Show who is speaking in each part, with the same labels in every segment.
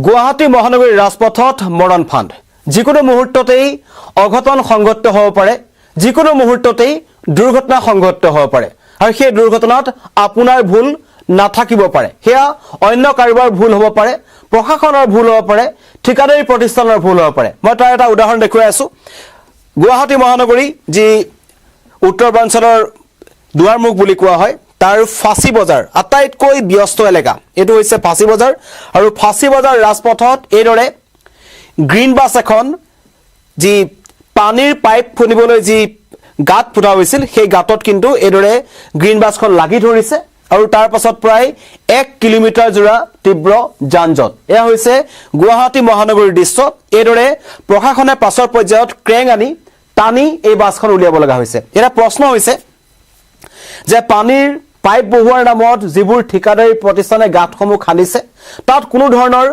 Speaker 1: গুৱাহাটী মহানগৰীৰ ৰাজপথত মৰণ ফান্দ যিকোনো মুহূৰ্ততেই অঘটন সংঘটিত হ'ব পাৰে যিকোনো মুহূৰ্ততেই দুৰ্ঘটনা সংঘটিত হ'ব পাৰে আৰু সেই দুৰ্ঘটনাত আপোনাৰ ভুল নাথাকিব পাৰে হেয়া অন্য কাৰোবাৰ ভুল হ'ব পাৰে প্ৰশাসনৰ ভুল হ'ব পাৰে ঠিকাদাৰী প্ৰতিষ্ঠানৰ ভুল হ'ব পাৰে মই তাৰ এটা উদাহৰণ দেখুৱাই আছো গুৱাহাটী মহানগৰী যি উত্তৰপূৰ্বাঞ্চলৰ দুৱাৰমুখ বুলি কোৱা হয় তাৰ ফাঁচী বজাৰ আটাইতকৈ ব্যস্ত এলেকা এটো হৈছে ফাঁচী বজাৰ আৰু ফাঁচী বজাৰ ৰাজপথত এইদৰে গ্ৰীণ বাছ এখন যি পানীৰ পাইপ ফুনিবলৈ যি গাত ফুটা হৈছিল সেই গাতত কিন্তু এইদৰে গ্ৰীণ বাছখন লাগি ধৰিছে আৰু তাৰ পাছত প্ৰায় 1 কিলোমিটাৰ জোৰা তীব্ৰ যানজট এয়া হৈছে গুৱাহাটী মহানগৰীৰ দৃশ্য এইদৰে প্ৰশাসনে পাছৰ পৰ্যায়ত ক্ৰেং আনি টানি এই বাছখন উলিয়াব লগা হৈছে এটা প্ৰশ্ন হৈছে যে পানীৰ পাইপ বহুৱাৰ নামত যিবোৰ ঠিকাদাৰী প্ৰতিষ্ঠানে গাঁতসমূহ খান্দিছে তাত কোনো ধৰণৰ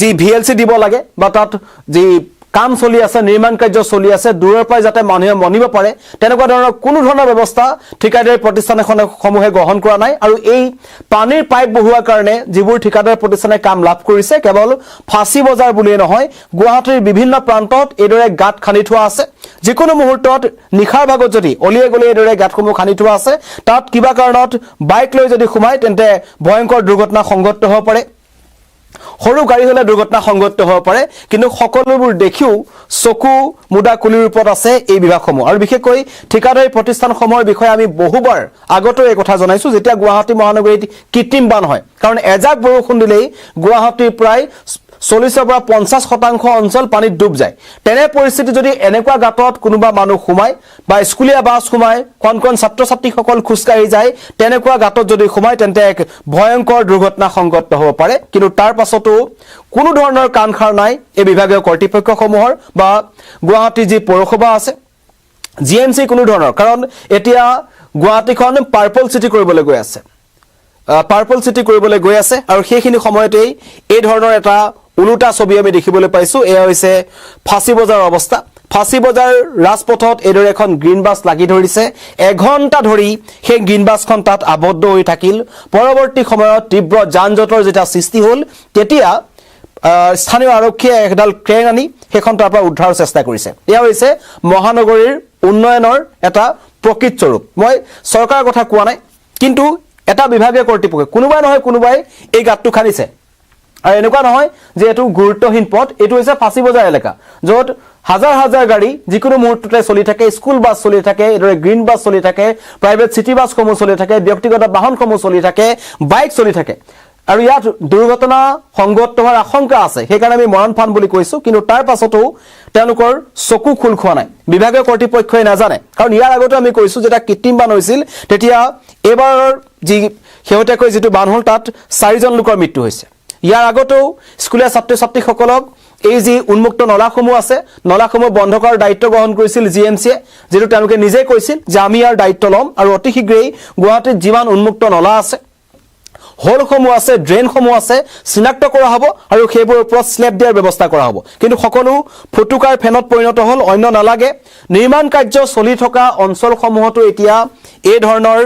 Speaker 1: যি ভিএলসি দিব লাগে বা তাত যি কাম চলি আছে নিৰ্মাণ কাৰ্য চলি আছে দূৰৰ পৰা যাতে মানুহে মনিব পাৰে তেনেকুৱা ধৰণৰ কোনো ধৰণৰ ব্যৱস্থা ঠিকাদাৰী প্ৰতিষ্ঠানসমূহে গ্ৰহণ কৰা নাই আৰু এই পানীৰ পাইপ বহুৱাৰ কাৰণে যিবোৰ ঠিকাদাৰী প্ৰতিষ্ঠানে কাম লাভ কৰিছে কেৱল ফাঁচী বজাৰ বুলিয়ে নহয় গুৱাহাটীৰ বিভিন্ন প্ৰান্তত এইদৰে গাঁত খান্দি থোৱা আছে যিকোনো মুহূৰ্তত নিখাৰ ভাগত যদি অলিয়ে গলিয়ে এইদৰে গাঁতসমূহ খান্দি থোৱা আছে তাত কিবা কাৰণত বাইক লৈ যদি সোমায় তেন্তে ভয়ংকৰ দুৰ্ঘটনা সংঘটিত হ'ব পাৰে সৰু গাড়ী হলে দুৰ্ঘটনা সংঘটিত হ'ব পাৰে কিন্তু সকলোবোৰ দেখিও চকু মুদা কুলিৰ ওপৰত আছে এই বিভাগসমূহ আৰু বিশেষকৈ ঠিকাদাৰী প্ৰতিষ্ঠানসমূহৰ বিষয়ে আমি বহুবাৰ আগতো এই কথা জনাইছো যেতিয়া গুৱাহাটী মহানগৰীত কৃত্ৰিম বান হয় কাৰণ এজাক বৰষুণ দিলেই গুৱাহাটীৰ প্ৰায় 40 পৰা 50% অঞ্চল পানীত ডুব যায় তেনে পৰিস্থিতি যদি এনেকুৱা গাঁতত কোনোবা মানুহ সোমায় বা স্কুলীয়া বাছ সোমায় কোন ছাত্ৰ ছাত্ৰীসকল খুচকাৰি যায় তেনেকুৱা গাঁতত যদি সোমায় তেন্তে এক ভয়ংকৰ দুৰ্ঘটনা সংঘটিত হ'ব পাৰে কিন্তু তাৰ পাছতো কোনো ধৰণৰ কাণখাৰ নাই এই বিভাগীয় কৰ্তৃপক্ষসমূহৰ বা গুৱাহাটী যি পৌৰসভা আছে জিএমচি কোনো ধৰণৰ কাৰণ এতিয়া গুৱাহাটীখন পাৰ্পল সিটি কৰিবলৈ গৈ আছে পাৰ্পল সিটি কৰিবলৈ গৈ আছে আৰু সেইখিনি সময়তেই এই ধৰণৰ এটা উলুটা ছবি আমি দেখিবলৈ পাইছো এয়া হৈছে ফাঁচী বজাৰ অৱস্থা ফাঁচী বজাৰ ৰাজপথত এইদৰে এখন গ্ৰীণ বাছ লাগি ধৰিছে এঘণ্টা ধৰি সেই গ্ৰীণ বাছখন তাত আবদ্ধ হৈ থাকিল পৰৱৰ্তী সময়ত তীব্ৰ যানজটৰ যেটা সৃষ্টি হ'ল তেতিয়া স্থানীয় আৰক্ষীয়ে একডাল ক্ৰেন আনি সেইখন তাৰ পৰা উদ্ধাৰৰ চেষ্টা কৰিছে এয়া হৈছে মহানগৰীৰ উন্নয়নৰ এটা প্ৰকৃত স্বৰূপ মই চৰকাৰৰ কথা কোৱা নাই কিন্তু এটা বিভাগীয় কৰ্তৃপক্ষ কোনোবাই নহয় কোনোবাই এই গাঁতটো খানিছে আৰু এনেকুৱা নহয় যে এটো গুৰুত্বহীন পথ এটো হৈছে ফাঁচী বজাৰ এলেকা য'ত হাজাৰ হাজাৰ গাড়ী যিকোনো মুহূৰ্ততে চলি থাকে স্কুল বাছ চলি থাকে এদৰে গ্ৰীণ বাছ চলি থাকে প্ৰাইভেট সিটি বাছসমূহ চলি থাকে ব্যক্তিগত বাহনসমূহ চলি থাকে বাইক চলি থাকে আৰু ইয়াত দুৰ্ঘটনা সংঘটিত হোৱাৰ আশংকা আছে সেইকাৰণে আমি মৰণ ফান্দ বুলি কৈছো কিন্তু তাৰ পাছতো তেওঁলোকৰ চকু খুল খোৱা নাই বিভাগীয় কৰ্তৃপক্ষই নাজানে কাৰণ ইয়াৰ আগতে আমি কৈছো যেটা কৃত্ৰিম বান হৈছিল তেতিয়া এবাৰ যি হেউটেকৈ যেটো বান হ'ল তাত 4 জন লোকৰ মৃত্যু হৈছে ইয়াৰ আগতেও স্কুলীয়া ছাত্ৰ ছাত্ৰীসকলক এই যি উন্মুক্ত নলাসমূহ আছে নলাসমূহ বন্ধ কৰাৰ দায়িত্ব গ্ৰহণ কৰিছিল জিএমচিয়ে যেটো তেওঁলোকে নিজে কৈছিল যে আমি ইয়াৰ দায়িত্ব ল'ম আৰু অতি শীঘ্ৰেই গুৱাহাটীত যিমান উন্মুক্ত নলা আছে হোলসমূহ আছে ড্ৰেইনসমূহ আছে চিনাক্ত কৰা হ'ব আৰু সেইবোৰৰ ওপৰত স্লেব দিয়াৰ ব্যৱস্থা কৰা হ'ব কিন্তু সকলো ফুটুকাৰ ফেনত পৰিণত হ'ল অন্য নালাগে নিৰ্মাণ কাৰ্য চলি থকা অঞ্চলসমূহতো এতিয়া এই ধৰণৰ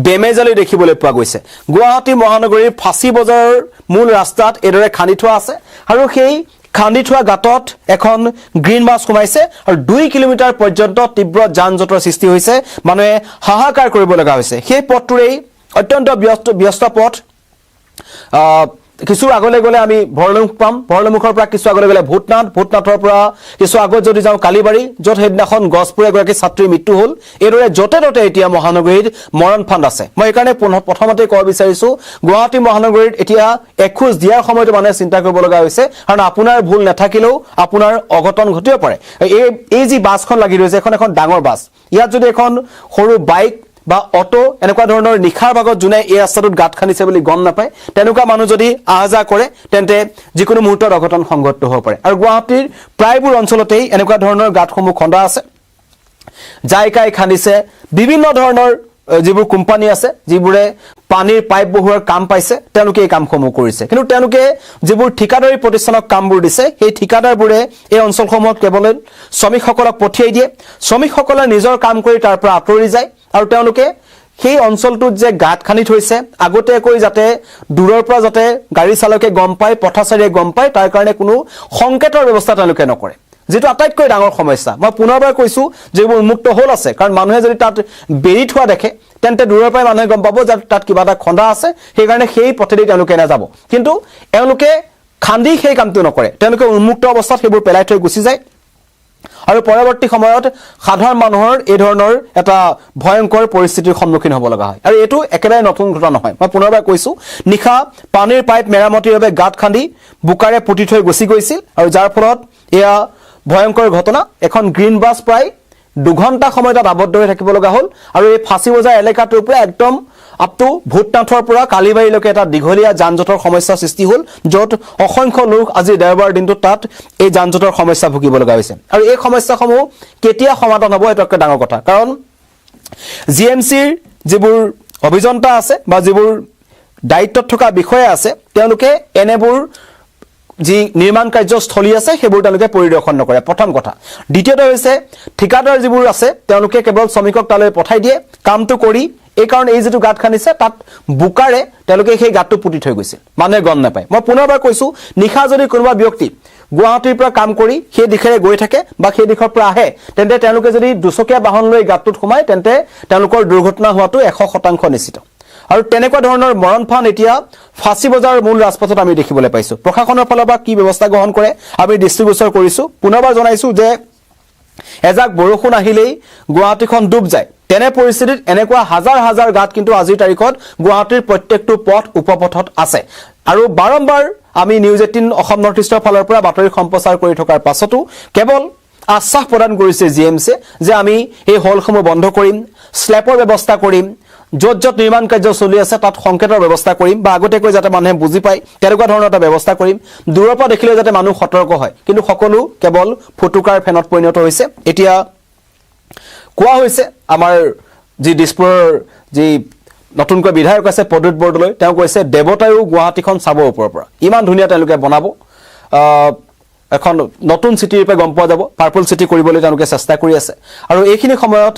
Speaker 1: বেমেজালি দেখিবলৈ পোৱা গৈছে গুৱাহাটী মহানগৰীৰ ফাঁচী বজাৰৰ মূল ৰাস্তাত এদৰে খান্দি থোৱা আছে আৰু সেই খান্দি থোৱা গাঁতত এখন গ্ৰীণ বাছ সোমাইছে আৰু 2 কিলোমিটাৰ পৰ্যন্ত তীব্ৰ যানজটৰ সৃষ্টি হৈছে মানুহে হাহাকাৰ কৰিব লগা হৈছে সেই পথটোৰেই অত্যন্ত ব্যস্ত পথ কিছু আগলৈ গলে আমি ভৰলুমুখ পাম ভৰলুমুখৰ পৰা কিছু আগলৈ গলে ভূতনাথৰ পৰা কিছু আগত যদি যাওঁ কালিবাৰী য'ত হেদিনাখন গছপুৰে গৰাকী ছাত্ৰীৰ মৃত্যু হ'ল এইদৰে য'তে ত'তে এতিয়া মহানগৰীত মৰণ ফান্দ আছে মই এইকাৰণে প্ৰথমতে ক'ব বিচাৰিছো গুৱাহাটী মহানগৰীত এতিয়া এখোজ দিয়াৰ সময়তে মানুহে চিন্তা কৰিব লগা হৈছে কাৰণ আপোনাৰ ভুল নাথাকিলেও আপোনাৰ অঘটন ঘটিব পাৰে এই যি বাছখন লাগি ৰৈছে এখন ডাঙৰ বাছ ইয়াত যদি এখন সৰু বাইক বা অটো এনেকুৱা ধৰণৰ নিখাৰ ভাগত জুনে এই ৰাস্তাটোত গাঁত খান্দিছে বুলি গম নাপায় তেনেকুৱা মানুহ যদি আহা কৰে তেন্তে যিকোনো মুহূৰ্তত অঘটন সংঘটিত হ'ব পাৰে আৰু গুৱাহাটীৰ প্ৰায়বোৰ অঞ্চলতেই এনেকুৱা ধৰণৰ গাঁতসমূহ খন্দা আছে জাইকাই খান্দিছে বিভিন্ন ধৰণৰ যিবোৰ কোম্পানী আছে যিবোৰে পানীৰ পাইপ বহুৱাৰ কাম পাইছে তেওঁলোকে এই কামসমূহ কৰিছে কিন্তু তেওঁলোকে যিবোৰ ঠিকাদাৰী প্ৰতিষ্ঠানক কামবোৰ দিছে সেই ঠিকাদাৰবোৰে এই অঞ্চলসমূহত কেৱল শ্ৰমিকসকলক পঠিয়াই দিয়ে শ্ৰমিকসকলে নিজৰ কাম কৰি তাৰ পৰা আঁতৰি যায় আৰু তেওঁলোকে সেই অঞ্চলটোত যে গাঁত খান্দি থৈছে আগতীয়াকৈ যাতে দূৰৰ পৰা যাতে গাড়ী চালকে গম পায় পথচাৰীয়ে গম পায় তাৰ কাৰণে কোনো সংকেতৰ ব্যৱস্থা তেওঁলোকে নকৰে যেটো আটাইতকৈ ডাঙৰ সমস্যা মই পুনৰবাৰ কৈছো যেবোৰ উন্মুক্ত হল আছে কাৰণ মানুহে যদি তাত বেৰি থোৱা দেখে তেন্তে দূৰৰ পৰা মানুহে গম পাব যে তাত কিবা এটা খন্দা আছে সেই কাৰণে সেই পথেদি তেওঁলোকে নাযাব কিন্তু এওঁলোকে খান্দি সেই কামটো নকৰে তেওঁলোকে উন্মুক্ত অৱস্থাত সেইবোৰ পেলাই থৈ গুচি যায় আৰু পৰৱৰ্তী সময়ত সাধাৰণ মানুহৰ এই ধৰণৰ এটা ভয়ংকৰ পৰিস্থিতিৰ সন্মুখীন হ'ব লগা হয় আৰু এটো একেবাৰে নতুন ঘটনা নহয় মই পুনৰবাৰ কৈছো নিখা পানীৰ পাইপ মেৰামতিৰ বাবে গাঁত খান্দি বুকাৰে পুতি থৈ গুচি গৈছিল আৰু যাৰ ফলত এয়া ভয়ংকৰ ঘটনা এখন গ্ৰীণ বাছ প্ৰায় 2 ঘণ্টা সময় তাত আবদ্ধ হৈ থাকিব লগা হ'ল আৰু এই ফাঁচি বজাৰ এলেকাটোৰ পৰা একদম আপটো ভূতনাথৰ পৰা কালিবাৰীলৈকে এটা দীঘলীয়া যানজঁটৰ সমস্যা সৃষ্টি হ'ল য'ত অসংখ্য লোক আজি দেওবাৰ দিনটো তাত এই যানজঁটৰ সমস্যা ভুগিব লগা হৈছে আৰু এই সমস্যাসমূহ কেতিয়া সমাধান হ'ব এটা ডাঙৰ কথা কাৰণ জিএমচিৰ যিবোৰ অভিযন্তা আছে বা যিবোৰ দায়িত্বত থকা বিষয়া আছে তেওঁলোকে এনেবোৰ যি নিৰ্মাণ কাৰ্যস্থলী আছে সেইবোৰ তেওঁলোকে পৰিদৰ্শন নকৰে প্ৰথম কথা দ্বিতীয়টো হৈছে ঠিকাদাৰ যিবোৰ আছে তেওঁলোকে কেৱল শ্ৰমিকক তালৈ পঠাই দিয়ে কামটো কৰি এই কাৰণ এই যেটো গাঁত খান্দিছে তাত বুকাৰে তেওঁলোকে সেই গাঁতটো পুতি থৈ গৈছিল মানে গম নাপায় মই পুনৰবাৰ কৈছো নিখা যদি কোনোবা ব্যক্তি গুৱাহাটীৰ পৰা কাম কৰি সেই দিশৰে গৈ থাকে বা সেই দিশৰ পৰা আহে তেন্তে তেওঁলোকে যদি দুচকীয়া বাহন লৈ গাঁতটোত সোমায় তেন্তে তেওঁলোকৰ দুৰ্ঘটনা হোৱাটো 100% নিশ্চিত আৰু তেনেকুৱা ধৰণৰ মৰণফান এতিয়া ফাঁচি বজাৰ মূল ৰাজপথত আমি দেখিবলৈ পাইছো প্ৰশাসনৰ ফালৰ পৰা কি ব্যৱস্থা গ্ৰহণ কৰে আমি দৃষ্টিগোচৰ কৰিছো পুনৰবাৰ জনাইছো যে এজাক বৰষুণ আহিলেই গুৱাহাটীখন ডুব যায় তেনে পৰিস্থিতিত এনেকুৱা হাজাৰ হাজাৰ গাঁত কিন্তু আজিৰ তাৰিখত গুৱাহাটীৰ প্ৰত্যেকটো পথ উপপথত আছে আৰু বাৰম্বাৰ আমি নিউজ 18 অসম নৰ্থ ইষ্টৰ ফালৰ পৰা বাতৰি সম্প্ৰচাৰ কৰি থকাৰ পাছতো কেৱল আশ্বাস প্ৰদান কৰিছে জিএমচি যে আমি এই হলসমূহ বন্ধ কৰিম স্লেপৰ ব্যৱস্থা কৰিম য'ত য'ত নিৰ্মাণ কাৰ্য চলি আছে তাত সংকেতৰ ব্যৱস্থা কৰিম বা আগতেকৈ যাতে মানুহে বুজি পায় তেনেকুৱা ধৰণৰ এটা ব্যৱস্থা কৰিম দূৰৰ পৰা দেখিলে যাতে মানুহ সতৰ্ক হয় কিন্তু সকলো কেৱল ফুটুকাৰ ফেনত পৰিণত হৈছে এতিয়া কোৱা হৈছে আমাৰ যি দিছপুৰৰ যি নতুনকৈ বিধায়ক আছে পদুত বৰদলৈ তেওঁ কৈছে দেৱতায়ো গুৱাহাটীখন চাব ওপৰৰ পৰা ইমান ধুনীয়া তেওঁলোকে বনাব এখন নতুন চিটিৰ পৰা গম পোৱা যাব পাৰ্পল চিটি কৰিবলৈ তেওঁলোকে চেষ্টা কৰি আছে আৰু এইখিনি সময়ত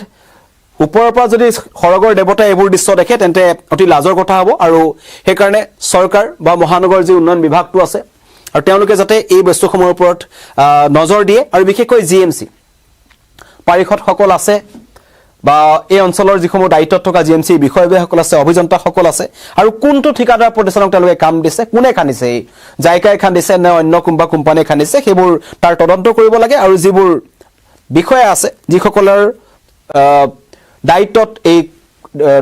Speaker 1: ওপৰৰ পৰা যদি খৰগৰ দেৱতা এইবোৰ দৃশ্য দেখে তেন্তে অতি লাজৰ কথা হ'ব আৰু সেই কাৰণে চৰকাৰ বা মহানগৰ যি উন্নয়ন বিভাগটো আছে আৰু তেওঁলোকে যাতে এই বস্তুসমূহৰ ওপৰত নজৰ দিয়ে আৰু বিশেষকৈ জিএমচি পাৰিষদ সকল আছে বা এই অঞ্চলৰ যিসমূহ দায়িত্বত থকা জিএমচি বিষয়ববীয়াসকল আছে অভিযন্তাসকল আছে আৰু কোনটো ঠিকাদাৰ প্ৰতিষ্ঠানক তেওঁলোকে কাম দিছে কোনে খান্দিছে জাইকাই খান্দিছে নে অন্য কোনোবা কোম্পানীয়ে খান্দিছে সেইবোৰ তাৰ তদন্ত কৰিব লাগে আৰু যিবোৰ বিষয় আছে যিসকলৰ দায়িত্বত এই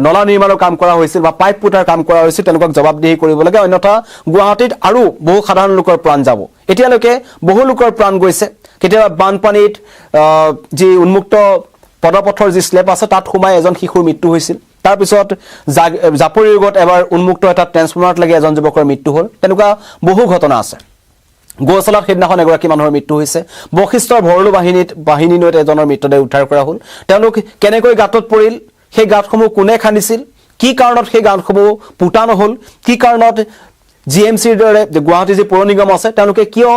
Speaker 1: নলা নিৰ্মাণৰ কাম কৰা হৈছিল বা পাইপ পুটাৰ কাম কৰা হৈছিল তেওঁলোকক জবাবদিহি কৰিব লাগে অন্যথা গুৱাহাটীত আৰু বহু সাধাৰণ লোকৰ প্ৰাণ যাব এতিয়ালৈকে বহু লোকৰ প্ৰাণ গৈছে কেতিয়াবা বানপানীত যি উন্মুক্ত পদপথৰ যি স্লেপ আছে তাত সোমাই এজন শিশুৰ মৃত্যু হৈছিল তাৰ পিছত জাপৰি ৰোগত এবাৰ উন্মুক্ত এটা ট্ৰেন্সফৰ্মাৰত লাগি এজন যুৱকৰ মৃত্যু হ'ল তেনেকুৱা বহু ঘটনা আছে গোৱালচালাত সেইদিনাখন এগৰাকী মানুহৰ মৃত্যু হৈছে বশিষ্ঠৰ ভৰলু বাহিনী নৈত এজনৰ মৃতদেহ উদ্ধাৰ কৰা হ'ল তেওঁলোক কেনেকৈ গাঁতত পৰিল সেই গাঁতসমূহ কোনে খান্দিছিল কি কাৰণত সেই গাঁতসমূহ পুতা নহ'ল কি কাৰণত জিএমচিৰ দৰে গুৱাহাটী যি পৌৰ নিগম আছে তেওঁলোকে কিয়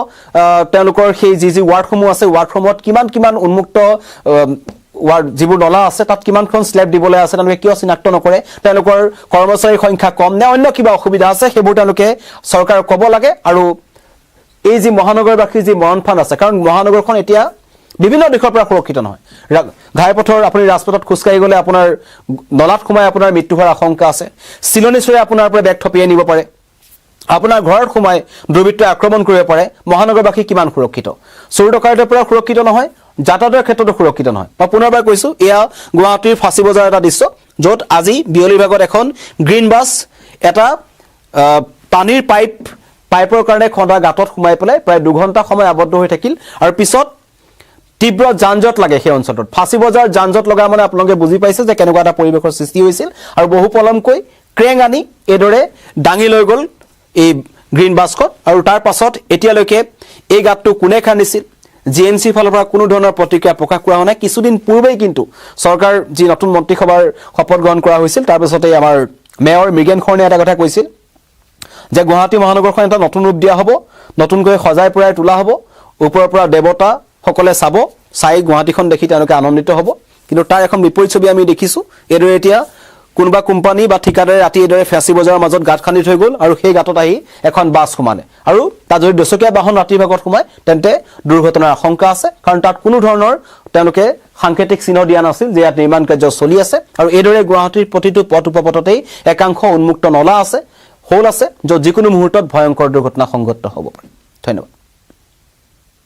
Speaker 1: তেওঁলোকৰ সেই যি ৱাৰ্ডসমূহ আছে ৱাৰ্ডসমূহত কিমান উন্মুক্ত ৱাৰ্ড যিবোৰ নলা আছে তাত কিমানখন স্লেব দিবলৈ আছে তেওঁলোকে কিয় চিনাক্ত নকৰে তেওঁলোকৰ কৰ্মচাৰীৰ সংখ্যা কম নে অন্য কিবা অসুবিধা আছে সেইবোৰ তেওঁলোকে চৰকাৰক ক'ব লাগে আৰু এই যি মহানগৰবাসীৰ যি মৰণফান আছে কাৰণ মহানগৰখন এতিয়া বিভিন্ন দিশৰ পৰা সুৰক্ষিত নহয় ঘাইপথৰ আপুনি ৰাজপথত খোজকাঢ়ি গ'লে আপোনাৰ নলাত সোমাই আপোনাৰ মৃত্যু হোৱাৰ আশংকা আছে চিলনিচৰে আপোনাৰ পৰা বেগ থপিয়াই নিব পাৰে আপোনাৰ ঘৰত সোমাই দুৰ্বৃত্তই আক্ৰমণ কৰিব পাৰে মহানগৰবাসী কিমান সুৰক্ষিত চোৰ ডকাইতৰ পৰা সুৰক্ষিত নহয় যাতায়াতৰ ক্ষেত্ৰতো সুৰক্ষিত নহয় মই পুনৰবাৰ কৈছো এয়া গুৱাহাটীৰ ফাঁচি বজাৰ এটা দৃশ্য য'ত আজি বিয়লি ভাগত এখন গ্ৰীণ বাছ এটা পানীৰ পাইপৰ কাৰণে খন্দা গাঁতত সোমাই পেলাই প্ৰায় 2 ঘণ্টা সময় আবদ্ধ হৈ থাকিল আৰু পিছত তীব্ৰ যানজট লাগে সেই অঞ্চলটোত ফাঁচি বজাৰ যানজট লগা মানে আপোনালোকে বুজি পাইছে যে কেনেকুৱা এটা পৰিৱেশৰ সৃষ্টি হৈছিল আৰু বহু পলমকৈ ক্ৰেং আনি এইদৰে দাঙি লৈ গ'ল এই গ্ৰীণ বাছখন আৰু তাৰ পাছত এতিয়ালৈকে এই গাঁতটো কোনে খান্দিছিল জিএমচিৰ ফালৰ পৰা কোনো ধৰণৰ প্ৰতিক্ৰিয়া প্ৰকাশ কৰা হোৱা নাই কিছুদিন পূৰ্বেই কিন্তু চৰকাৰ যি নতুন মন্ত্ৰীসভাৰ শপত গ্ৰহণ কৰা হৈছিল তাৰ পিছতে আমাৰ মেয়ৰ মৃগেন খৰ্ণে এটা কথা কৈছিল যে গুৱাহাটী মহানগৰখন এটা নতুন ৰূপ দিয়া হ'ব নতুনকৈ সজাই পৰাই তোলা হ'ব ওপৰৰ পৰা দেৱতা সকলে চাই গুৱাহাটীখন দেখি তেওঁলোকে আনন্দিত হ'ব কিন্তু তাৰ এখন বিপৰীত ছবি আমি দেখিছো এইদৰে এতিয়া কোনোবা কোম্পানী বা ঠিকাদাৰে ৰাতি এইদৰে ফেঁচি বজাৰৰ মাজত গাঁত খান্দি থৈ গ'ল আৰু সেই গাঁতত আহি এখন বাছ সোমালে আৰু তাত যদি দুচকীয়া বাহন ৰাতিৰ ভাগত সোমায় তেন্তে দুৰ্ঘটনাৰ আশংকা আছে কাৰণ তাত কোনো ধৰণৰ তেওঁলোকে সাংকেতিক চিহ্ন দিয়া নাছিল যে ইয়াত নিৰ্মাণ কাৰ্য চলি আছে আৰু এইদৰে গুৱাহাটীৰ প্ৰতিটো পথ উপপথতেই একাংশ উন্মুক্ত নলা আছে হোল আছে য'ত যিকোনো মুহূৰ্তত ভয়ংকৰ দুৰ্ঘটনা সংঘটিত হ'ব পাৰে ধন্যবাদ